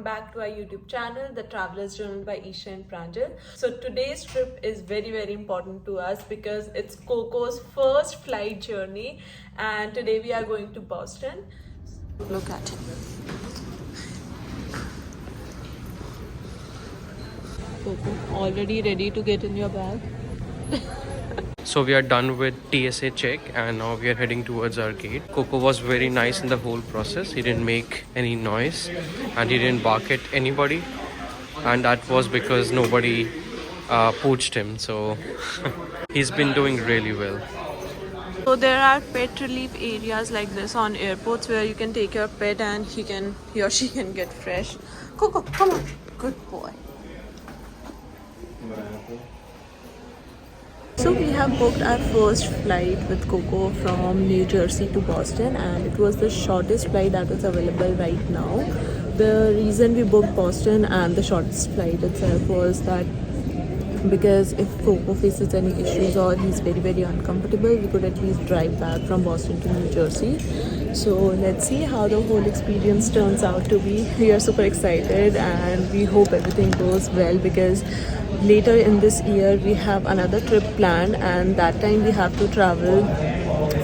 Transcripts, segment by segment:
back to our YouTube channel, The Traveler's Journal by Isha and Pranjal. So today's trip is very important to us because it's Coco's first flight journey, and today we are going to Boston. Look at him. Coco, already ready to get in your bag? So we are done with TSA check and now we are heading towards our gate. Coco was very nice in the whole process. He didn't make any noise and he didn't bark at anybody, and that was because nobody poached him. So he's been doing really well. So there are pet relief areas like this on airports where you can take your pet and he or she can get fresh. Coco, come on. Good boy. So we have booked our first flight with Coco from New Jersey to Boston, and it was the shortest flight that was available right now. The reason we booked Boston and the shortest flight itself was that because if Coco faces any issues or he's very uncomfortable, we could at least drive back from Boston to New Jersey. So let's see how the whole experience turns out to be. We are super excited and we hope everything goes well, because later in this year we have another trip planned, and that time we have to travel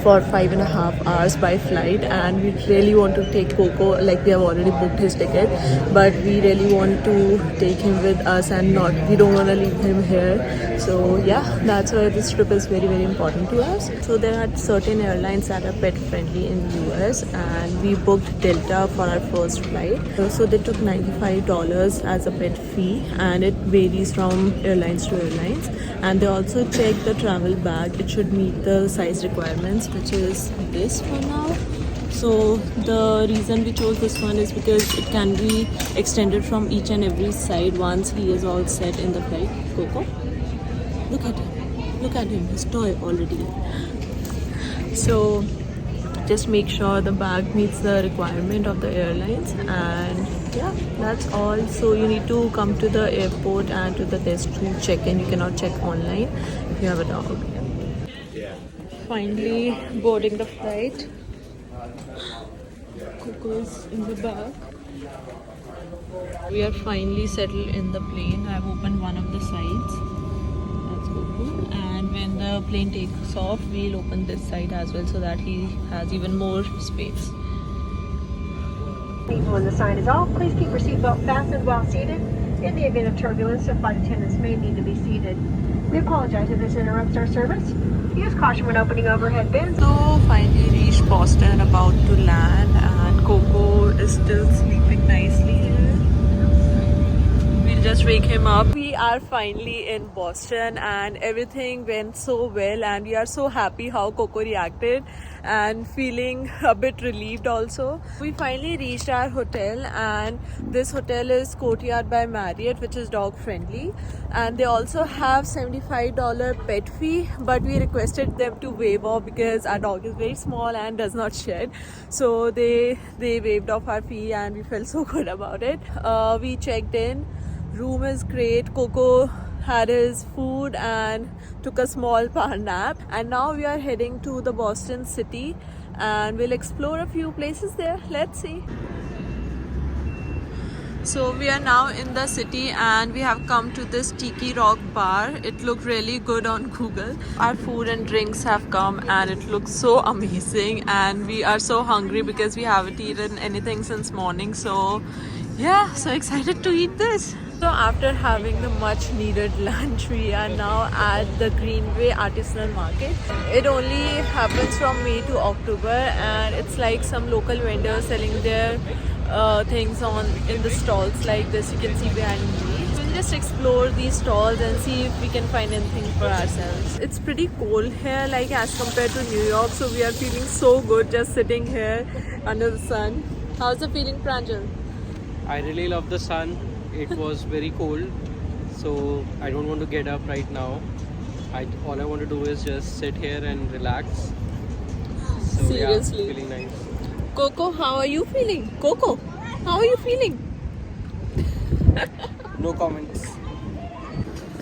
for 5.5 hours by flight, and we really want to take Coco. Like, we have already booked his ticket, but we really want to take him with us and we don't want to leave him here. So yeah, that's why this trip is very important to us. So there are certain airlines that are pet friendly in US, and we booked Delta for our first flight. So they took $95 as a pet fee, and it varies from airlines to airlines. And they also check the travel bag. It should meet the size requirements, which is this for now. So the reason we chose this one is because it can be extended from each and every side once he is all set in the flight. Coco, look at him. Look at him. His toy already. So just make sure the bag meets the requirement of the airlines, and yeah, that's all. So you need to come to the airport and to the desk to check in. You cannot check online if you have a dog. Finally boarding the flight. Coco is in the back. We are finally settled in the plane. I've opened one of the sides. That's Coco. And when the plane takes off, we'll open this side as well so that he has even more space. When the sign is off, please keep your seatbelt fastened while seated. In the event of turbulence, the flight attendants may need to be seated. We apologize if this interrupts our service. Use caution when opening overhead bins. So finally reached Boston, about to land, and Coco is still sleeping nicely here. We'll just wake him up. We are finally in Boston and everything went so well, and we are so happy how Coco reacted and feeling a bit relieved also. We finally reached our hotel, and this hotel is Courtyard by Marriott, which is dog friendly, and they also have $75 pet fee, but we requested them to waive off because our dog is very small and does not shed. So they waived off our fee and we felt so good about it. We checked in. Room is great. Coco had his food and took a small power nap, and now we are heading to the Boston city and we'll explore a few places there. Let's see. So we are now in the city and we have come to this Tiki Rock bar. It looked really good on Google. Our food and drinks have come and it looks so amazing, and we are so hungry because we haven't eaten anything since morning. So yeah, so excited to eat this. So after having the much needed lunch, we are now at the Greenway Artisanal Market. It only happens from May to October, and it's like some local vendors selling their things in the stalls like this you can see behind me. We'll just explore these stalls and see if we can find anything for ourselves. It's pretty cold here, like as compared to New York, so we are feeling so good just sitting here under the sun. How's the feeling, Pranjal? I really love the sun. It was very cold, so I don't want to get up right now. All I want to do is just sit here and relax. So, seriously, yeah, feeling nice. Coco, how are you feeling? Coco, how are you feeling? No comments.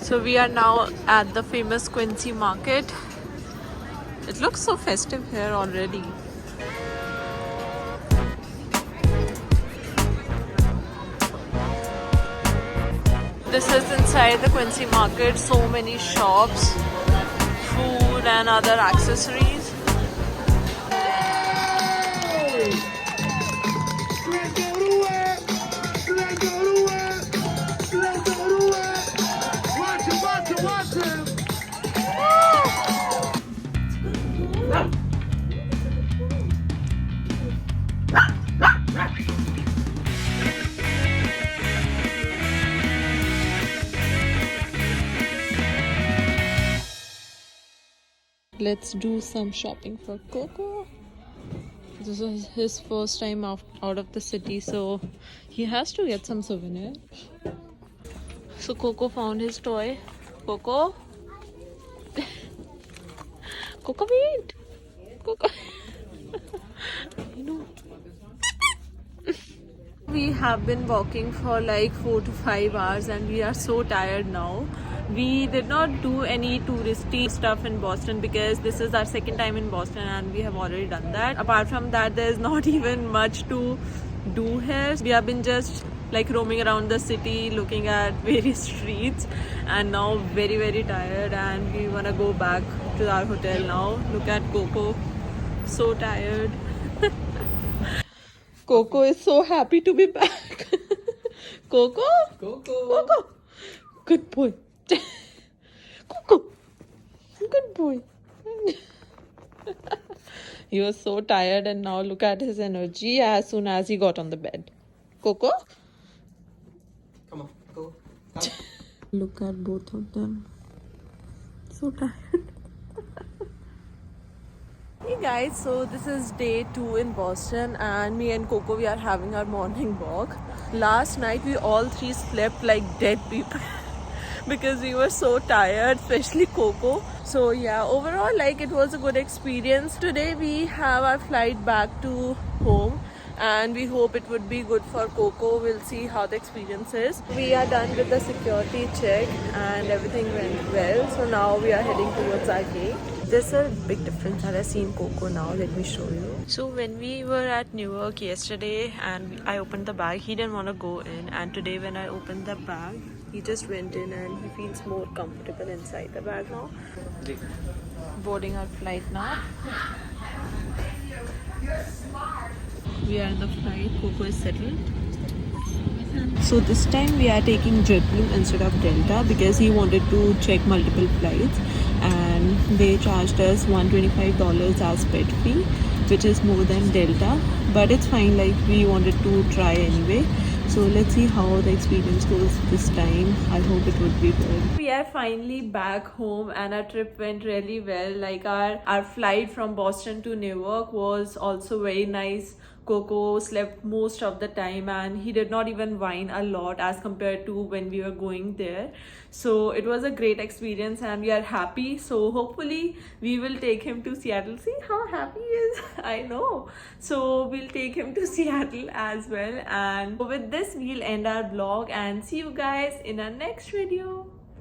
So we are now at the famous Quincy Market. It looks so festive here already. This is inside the Quincy market. So many shops, food and other accessories. Let's do some shopping for Coco. This is his first time out of the city, so he has to get some souvenirs. So Coco found his toy. Coco? Coco, wait! Coco! You know. We have been walking for like 4 to 5 hours and we are so tired now. We did not do any touristy stuff in Boston because this is our second time in Boston and we have already done that. Apart from that, there's not even much to do here. We have been just like roaming around the city, looking at various streets, and now very tired and we want to go back to our hotel now. Look at Coco, so tired. Coco is so happy to be back. Coco? Coco. Good boy. Coco. Good boy. He was so tired and now look at his energy as soon as he got on the bed. Coco? Come on, go. Look at both of them. So tired. Hey guys, so this is day 2 in Boston and me and Coco, we are having our morning walk. Last night we all 3 slept like dead people because we were so tired, especially Coco. So yeah, overall like it was a good experience. Today we have our flight back to home and we hope it would be good for Coco. We'll see how the experience is. We are done with the security check and everything went well. So now we are heading towards our gate. There's a big difference that I see in Coco now. Let me show you. So when we were at Newark yesterday and I opened the bag, he didn't want to go in, and today when I opened the bag, he just went in and he feels more comfortable inside the bag now. Boarding our flight now. We are in the flight. Coco is settled. So this time we are taking JetBlue instead of Delta because he wanted to check multiple flights and they charged us $125 as pet fee, which is more than Delta, but it's fine, like we wanted to try anyway. So let's see how the experience goes this time. I hope it would be good. We are finally back home and our trip went really well. Like our flight from Boston to Newark was also very nice. Coco slept most of the time and he did not even whine a lot as compared to when we were going there. So it was a great experience and we are happy. So hopefully we will take him to Seattle. See how happy he is. I know. So we'll take him to Seattle as well. And with this we'll end our vlog and see you guys in our next video.